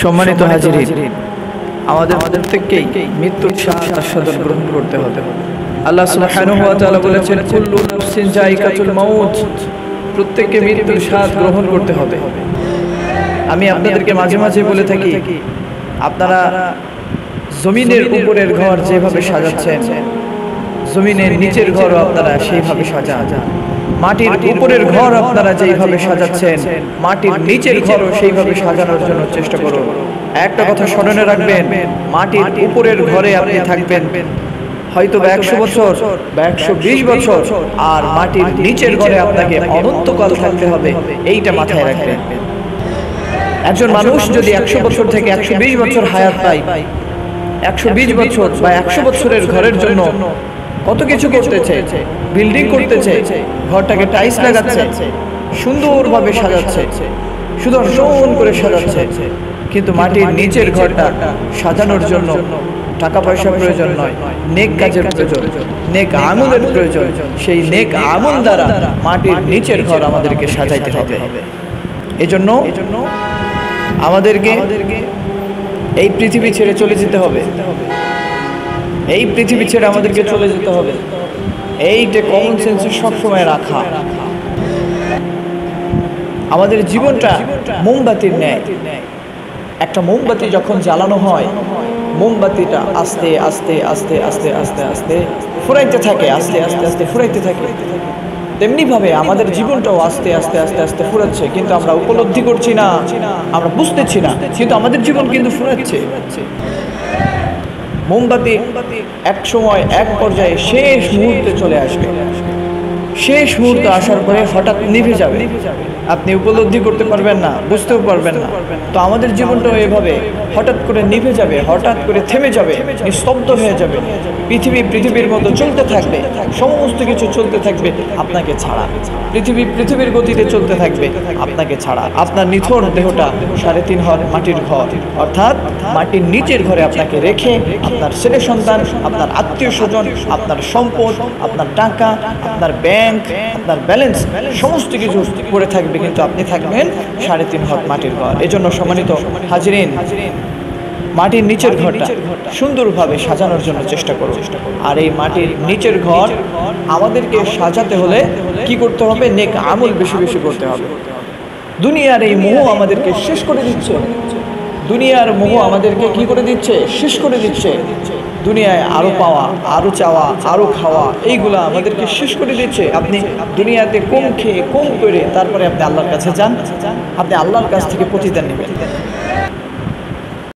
সম্মানিত হাজিরিন, আমাদের প্রত্যেককেই মৃত্যুর স্বাদ আস্বাদন গ্রহণ করতে হবে। আল্লাহ সুবহানাহু ওয়া তাআলা বলেছেন, কুল্লু নাফসিন যায়িকাতুল মাউত, প্রত্যেককে মৃত্যুর স্বাদ গ্রহণ করতে হবে। আমি আপনাদেরকে মাঝে মাঝে বলে থাকি, আপনারা জমিনের উপরের ঘর যেভাবে সাজাচ্ছেন, জমিনের নিচের ঘরও আপনারা সেইভাবে সাজান। মাটির উপরের ঘর আপনারা যেইভাবে সাজাচ্ছেন, মাটির নিচের ঘরও সেইভাবে সাজানোর জন্য চেষ্টা করুন। একটা কথা স্মরণে রাখবেন, মাটির উপরের ঘরে আপনি থাকবেন হয়তো 100 বছর বা 120 বছর, আর মাটির নিচের ঘরে আপনাকে অনন্তকাল থাকতে হবে, এইটা মাথায় রাখবেন। একজন মানুষ যদি 100 বছর থেকে 120 বছর হায়াত পায়, 120 বছর বা 100 বছরের ঘরের জন্য কত কিছু করতেছে, বিল্ডিং করতেছে, ঘরটাকে টাইলস লাগাচ্ছে, সুন্দরভাবে সাজাচ্ছে, সুদর্শন করে সাজাচ্ছে, কিন্তু মাটির নিচের ঘরটা সাজানোর জন্য টাকা পয়সা প্রয়োজন নয়, নেক কাজের প্রয়োজন, নেক আমলের প্রয়োজন। সেই নেক আমল দ্বারা মাটির নিচের ঘর আমাদেরকে সাজাইতে হবে। এজন্য আমাদেরকে এই পৃথিবী ছেড়ে চলে যেতে হবে। এই পৃথিবী ছেড়ে আমাদেরকে চলে যেতে হবে, এইটা কমন সেন্সে সবসময় রাখা। আমাদের জীবনটা মোমবাতির ন্যায়। একটা মোমবাতি যখন জ্বালানো হয়, মোমবাতিটা আস্তে আস্তে আস্তে আস্তে আস্তে আস্তে ফুরাইতে থাকে, আস্তে আস্তে আস্তে ফুরাইতে থাকে। তেমনিভাবে আমাদের জীবনটাও আস্তে আস্তে আস্তে আস্তে ফুরাচ্ছে, কিন্তু আমরা উপলব্ধি করছি না, আমরা বুঝতেছি না, কিন্তু আমাদের জীবন কিন্তু ফুরাচ্ছে। মোমবাতি এক সময় এক পর্যায়ে শেষ মুহূর্তে চলে আসবে, শেষ মুহূর্তে আসার পরে হঠাৎ নিভে যাবে, আপনি উপলব্ধি করতে পারবেন না, বুঝতেও পারবেন না। তো আমাদের জীবনটাও এভাবে হঠাৎ করে নিভে যাবে, হঠাৎ করে থেমে যাবে, নিস্তব্ধ হয়ে যাবে। পৃথিবীর মতো চলতে থাকবে, সমস্ত কিছু চলতে থাকবে আপনাকে ছাড়া। পৃথিবীর গতিতে চলতে থাকবে আপনাকে ছাড়া। আপনার নিথর দেহটা 3.5 ঘর মাটির ঘর, অর্থাৎ মাটির নিচের ঘরে আপনাকে রেখে আপনার ছেলে সন্তান, আপনার আত্মীয় স্বজন, আপনার সম্পদ, আপনার টাকা, আপনার ব্যাংক, আপনার ব্যালেন্স সমস্ত কিছু পড়ে থাকবে, কিন্তু আপনি থাকবেন 3.5 ঘর মাটির ঘর। এজন্য সম্মানিত হাজিরিন, মাটির নিচের ঘরটা সুন্দরভাবে সাজানোর জন্য চেষ্টা করুন। আর এই মাটির নিচের ঘর আমাদেরকে সাজাতে হলে কি করতে হবে? নেক আমল বেশি বেশি করতে হবে। দুনিয়ার এই মোহ আমাদেরকে শেষ করে দিচ্ছে, দুনিয়ার মোহ আমাদেরকে কি করে দিচ্ছে? শেষ করে দিচ্ছে। দুনিয়ায় আরো পাওয়া, আরো চাওয়া, আরো খাওয়া, এইগুলা আমাদেরকে শেষ করে দিচ্ছে। আপনি দুনিয়াতে কম খেয়ে কম করে তারপরে আপনি আল্লাহর কাছে যান, আপনি আল্লাহর কাছ থেকে প্রতিদান নেবেন।